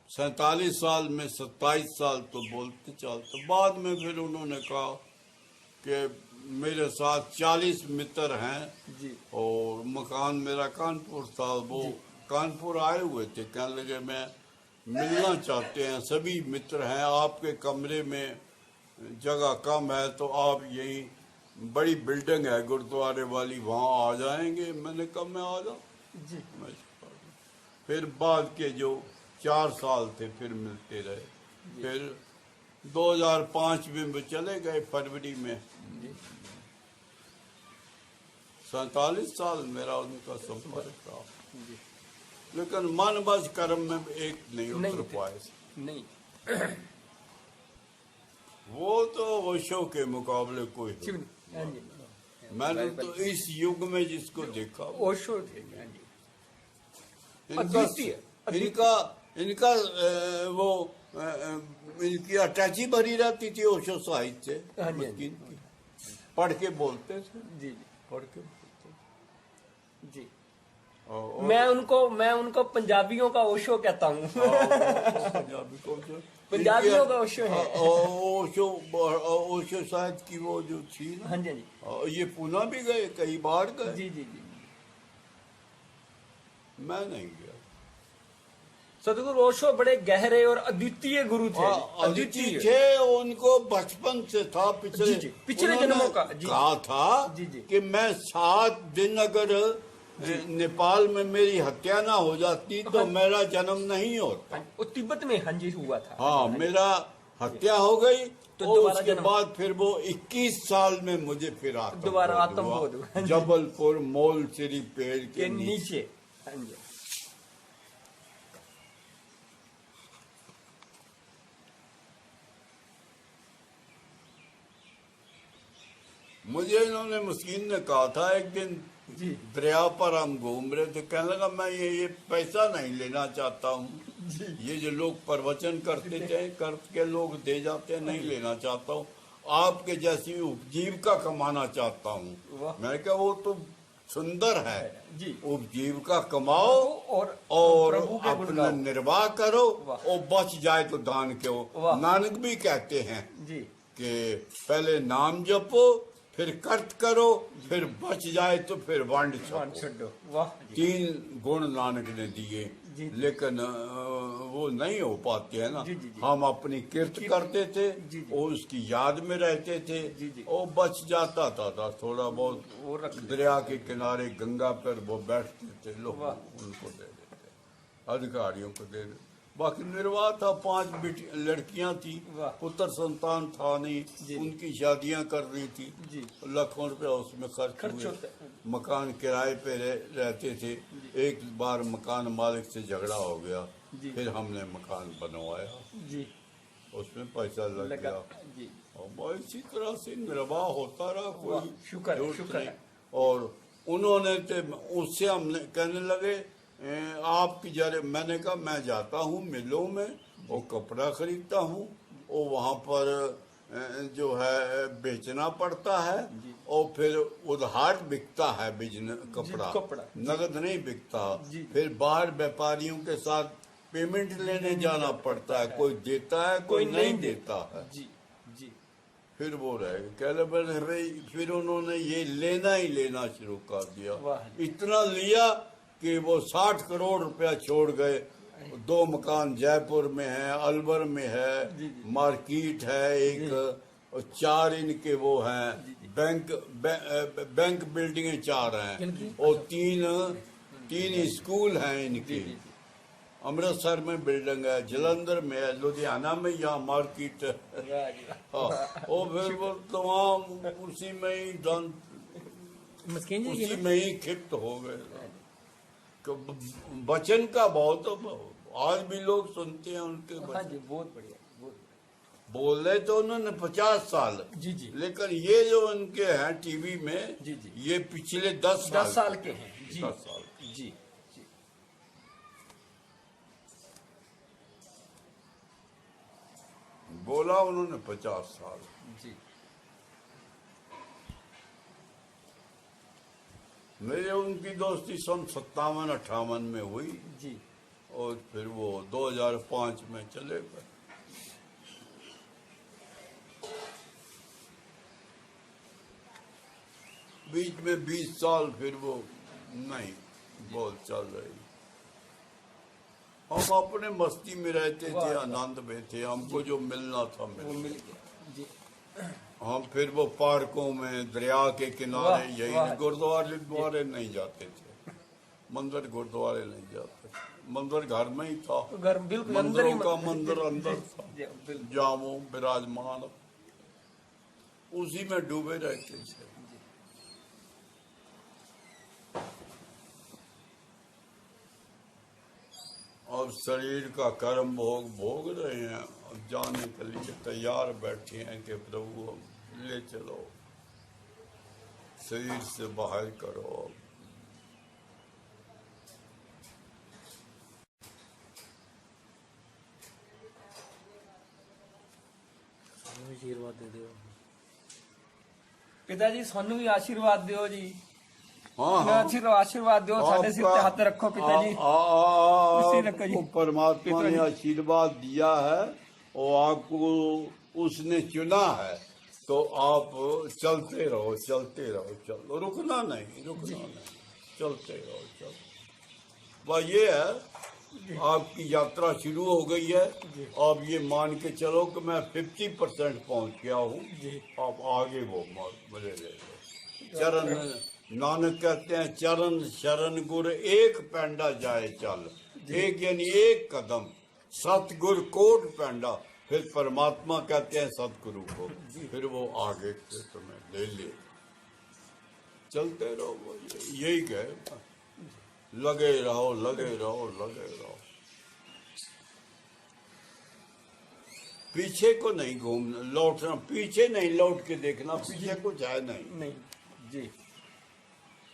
47 साल में 27 साल तो बोलते चलते। बाद में फिर उन्होंने कहा कि मेरे साथ 40 मित्र हैं जी। और मकान मेरा कानपुर था। वो कानपुर आए हुए थे, कहने लगे मैं मिलना चाहते हैं, सभी मित्र हैं, आपके कमरे में जगह कम है तो आप यही बड़ी बिल्डिंग है गुरुद्वारे वाली, वहाँ आ जाएंगे। मैंने कहा मैं आ जाऊँ जी। मैं फिर बाद के जो 4 साल थे फिर मिलते रहे। फिर 2005 में वो चले गए फरवरी में। 47 साल मेरा उनका संपर्क था। लेकिन मन बस कर्म में एक नहीं उतर पाए। नहीं। वो तो ओशो के मुकाबले कोई शिव नहीं। ने। हाँ जी। मैंने तो इस युग में जिसको देखा ओशो थे। हाँ जी। इनका अद्वितीय। इनका इनका वो इनकी अटैची भरी रहती थी ओशो साहित्य से, हाँ जी, हाँ जी। मस्किन की। पढ़ के बोलते थे, जी जी पढ़ के जी। और मैं उनको पंजाबियों का ओशो कहता हूँ। पंजाबी को पंजाबियों का ओशो है। ओशो शायद की वो जो थी ना, हाँ जी, हाँ जी। ये पूना भी गए, कई बार गए। जी जी जी। मैं नहीं गया। सदगुरु ओशो बड़े गहरे और अद्वितीय गुरु थे। अदिति थे, उनको बचपन से था, जी, जी, पिछले उन्होंने जन्मों का, जी। कहा था जी, जी। कि मैं 7 दिन अगर नेपाल में मेरी हत्या ना हो जाती तो मेरा जन्म नहीं होता। हाँ, वो तिब्बत में हाँ जी हुआ था। हाँ, मेरा हत्या हो गई तो और दोबारा उसके जन्म। बाद फिर वो 21 साल में मुझे फिर दोबारा आत्मबोध आत्मबोध हुआ। हुआ। जबलपुर मोलसिरी पेड़ के के नीचे। नीचे। हाँ जी। मुझे इन्होंने मुस्किन ने कहा था एक दिन, जी। दरिया पर हम घूम रहे थे, कहने लगा मैं ये पैसा नहीं लेना चाहता हूँ, ये जो लोग प्रवचन करते थे करके लोग दे जाते हैं, नहीं लेना चाहता हूँ, आपके जैसी उपजीविका कमाना चाहता हूँ। वाह। मैंने कहा वो तो सुंदर है, जी। उपजीविका कमाओ और प्रभु के गुण अपना गाओ। निर्वाह करो, वाह। और बच जाए तो दान करो। वाह। नानक भी कहते हैं जी कि पहले नाम जपो, फिर कर्त करो, फिर बच जाए तो फिर वंड मान छपो। छो। वाह जी। 3 गुण नानक ने दिए, जी। लेकिन वो नहीं हो पाते हैं ना। जी, जी, जी। हम अपनी किरत करते थे, जी, जी। और उसकी याद में रहते थे, जी, जी। और बच जाता था थोड़ा बहुत। वो रख लेते। दरिया के किनारे गंगा पर वो बैठते थे लोग, वाह। उनको दे देते, अधिकारियों को दे देते। बाकी निर्वाह था, 5 लड़कियां थी, वाह। पुत्र संतान था नहीं, जी। उनकी शादियां करनी थी, जी। लाखों रुपया उसमें खर्च खर्च हुए। होता है। मकान किराए पे रहते थे। एक बार मकान मालिक से झगड़ा हो गया, जी। फिर हमने मकान बनवाया, जी उसमें पैसा लग लगा। गया, जी और वो इसी तरह से निर्वाह होता रहा। वाह, कोई शुक्र है, झूठ शुक्र नहीं। है। और उन्होंने तो उससे हमने कहने लगे आपकी जरे, मैंने कहा मैं जाता हूँ मिलों में और कपड़ा खरीदता हूँ, और वहाँ पर जो है बेचना पड़ता है, और फिर उधार बिकता है बिजनेस कपड़ा। कपड़ा, नगद नहीं बिकता। जी। फिर बाहर व्यापारियों के साथ पेमेंट लेने जाना पड़ता है, कोई देता है कोई नहीं देता है। जी जी। फिर वो रहे कह रहे भाई, फिर उन्होंने ये लेना ही लेना शुरू कर दिया। वाह। इतना लिया कि वो 60 करोड़ रुपया छोड़ गए। 2 मकान जयपुर में है, अलवर में है, जी, जी। मार्केट है एक, और 4 इनके वो हैं, बैंक बिल्डिंगें 4 हैं, और 3 स्कूल हैं इनके। अमृतसर में बिल्डिंग है, जलंधर में है, लुधियाना में यहाँ मार्केट है। वाह जी, वाह। हाँ, और फिर वो तमाम उसी में ही मस्किन जी उसी में ही क्षिप्त हो गए। वचन का बहुत, आज भी लोग सुनते हैं उनके हाँ वचन। जी बहुत बढ़िया, बहुत बोले तो उन्होंने 50 साल, जी जी। लेकिन ये जो उनके हैं टीवी में, जी, जी। ये पिछले 10 10 साल के हैं। जी 10 साल। जी जी। बोला उन्होंने 50 साल। जी मेरे उनकी दोस्ती सन 57-58 में हुई, जी। और फिर वो 2005 में चले गए। बीच में 20 साल फिर वो नहीं बोल चल रही। हम अपने मस्ती में रहते थे, वाह। आनंद में थे, हमको जो मिलना था वो मिल मिल गया। जी हम फिर वो पार्कों में, दरिया के किनारे, वाह, यही वाह। गुरुद्वारे नहीं जाते थे, मंदिर गुरुद्वारे नहीं जाते, मंदिर घर में ही था। घर बिल्कुल अंदर ही मंदिरों का मंदिर अंदर था, जी, बिल्कुल। जामो विराजमान, उसी में डूबे रहते थे। अब शरीर का कर्म भोग रहे हैं, अब जाने के लिए तैयार बैठे हैं कि प्रभु हम ले चलो, शरीर से बाहर करो। आशीर्वाद दे दो। ਪਿਤਾ ਜੀ ਸਾਨੂੰ ਵੀ ਆਸ਼ੀਰਵਾਦ ਦਿਓ ਜੀ। हाँ ਮੈਂ हाँ ਆਸ਼ੀਰਵਾਦ ਦਿਓ, ਸਾਡੇ ਸਿਰ ਤੇ ਹੱਥ ਰੱਖੋ ਪਿਤਾ जी। इसी रखो जी। आपको परमात्मा पिता ने जी। आशीर्वाद दिया है और आपको उसने चुना है, तो आप चलते रहो, चलो, रुकना नहीं, चलते रहो, बस ये है। आपकी यात्रा शुरू हो गई है, आप ये मान के चलो कि मैं 50% पहुंच गया हूँ। आप आगे वो मजे ले लो। चरण नानक कहते हैं, चरण शरण गुर एक पैंडा जाए चल, एक यानी एक कदम, सतगुर कोट पैंडा। फिर परमात्मा कहते हैं सतगुरु को, फिर वो आगे से तुम्हें ले ले। चलते रहो, वो यही कहे, लगे रहो, लगे रहो, लगे रहो। पीछे को नहीं घूमना, लौटना, पीछे नहीं लौट के देखना, पीछे कुछ है नहीं, जी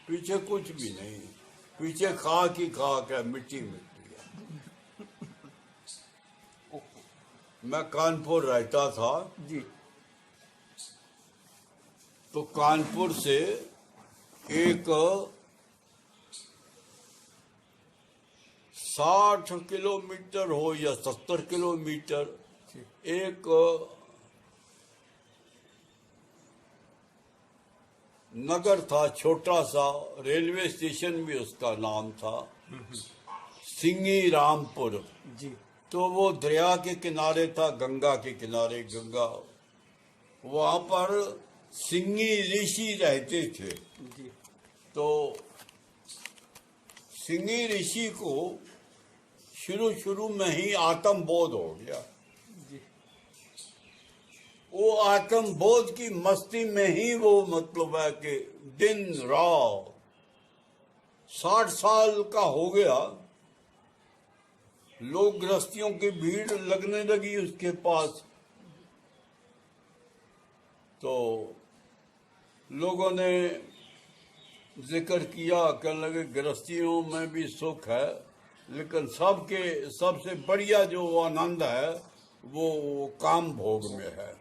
पीछे कुछ भी नहीं, पीछे खाक ही खाक है, मिट्टी मिट्टी है। मैं कानपुर रहता था, जी तो कानपुर से एक 60 किलोमीटर हो या 70 किलोमीटर एक नगर था, छोटा सा, रेलवे स्टेशन भी उसका नाम था, सिंगी रामपुर। जी तो वो दरिया के किनारे था, गंगा के किनारे, गंगा, वहां पर सिंगी ऋषि रहते थे। जी तो सिंगी ऋषि को शुरू में ही आत्मबोध हो गया। जी वो आत्मबोध की मस्ती में ही वो मतलब है कि दिन रात 60 साल का हो गया, लोग गृहस्थियों की भीड़ लगने लगी उसके पास। तो लोगों ने जिक्र किया, कहने लगे गृहस्थियों में भी सुख है, लेकिन सबसे बढ़िया जो आनंद है वो काम भोग में है।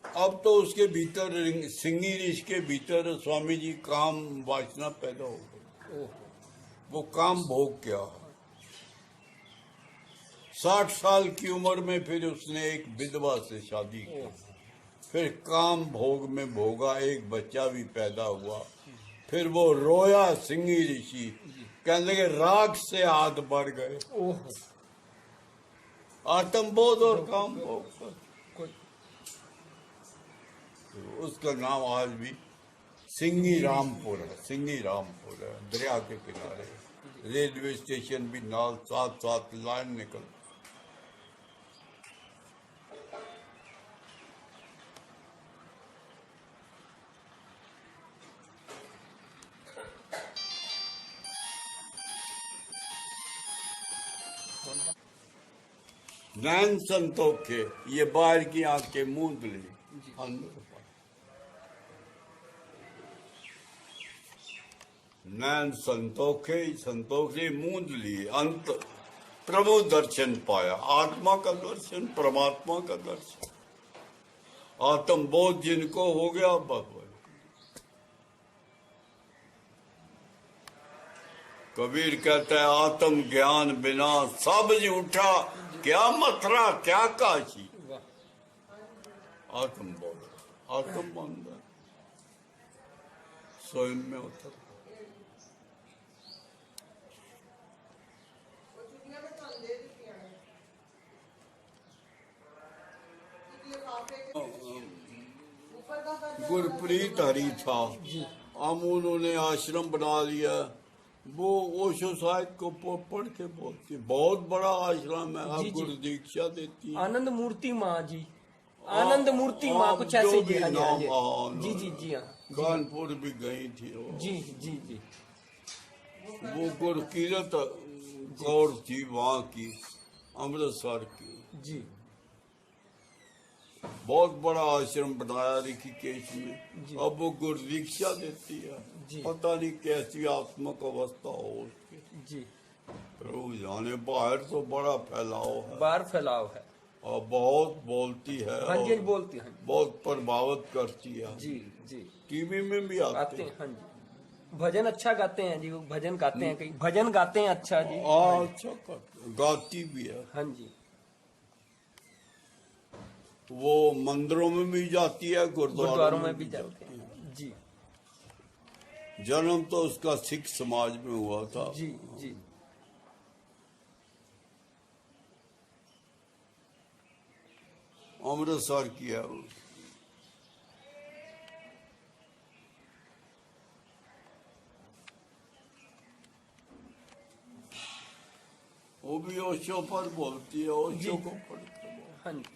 अब तो उसके भीतर, सिंगी ऋषि के भीतर स्वामी जी काम वासना पैदा हो गई। वो काम भोग क्या है। 60 साल की उम्र में फिर उसने एक विधवा से शादी की, फिर काम भोग में भोगा, एक बच्चा भी पैदा हुआ। फिर वो रोया सिंगी ऋषि, कहने लगे राग से हाथ बढ़ गए। आत्मबोध और काम भोग, उसका नाम आज भी सिंगी रामपुर है। सिंगी रामपुर है, दरिया के किनारे, रेलवे स्टेशन भी नाल, साथ लाइन निकल। नैन संतोखे, ये बाहर की आंखें मूंद ली, अंदर नैन संतोखे मूंद लिए, अंत प्रभु दर्शन पाया। आत्मा का दर्शन, परमात्मा का दर्शन, आत्मबोध जिनको हो गया, बस कबीर कहता है आत्म ज्ञान बिना सब झूठा, क्या मथुरा क्या काशी। आत्मबोध, आत्मबोध स्वयं में उतर। गुरप्रीत हरि था, हम उन्होंने आश्रम बना लिया। वो ओशो साहिब को पढ़ के बोलती, बहुत बड़ा आश्रम है, आप गुरु दीक्षा देती है। आनंद मूर्ति माँ जी, आनंद मूर्ति माँ कुछ ऐसे जी। हाँ जी जी जी हाँ, कानपुर भी गई थी वो। जी जी जी। वो गुरकीरत गौर थी वहाँ की, अमृतसर की। जी बहुत बड़ा आश्रम बनाया ऋषिकेश में। अब वो गुरु दीक्षा देती है, पता नहीं कैसी आत्मक अवस्था हो उसकी। जी प्रभु जाने, बाहर तो बड़ा फैलाव है, बाहर फैलाव है। और बहुत बोलती है हाँ जी, और बोलती हैं बहुत प्रभावित करती है। जी जी। टीवी में भी आते आते हैं हैं। हाँ जी, भजन अच्छा गाते हैं जी, वो भजन गाते हैं, कई भजन गाते हैं अच्छा जी। अच्छा करते हैं, गाती भी है। हाँ जी। वो मंदिरों में भी जाती है, गुरुद्वारों में भी जाते जाती हैं जी। है। जन्म तो उसका सिख समाज में हुआ था। जी जी। अमृतसर की है वो। वो भी ओशो पर बोलती है, ओशो को पढ़ते हैं। हाँ जी।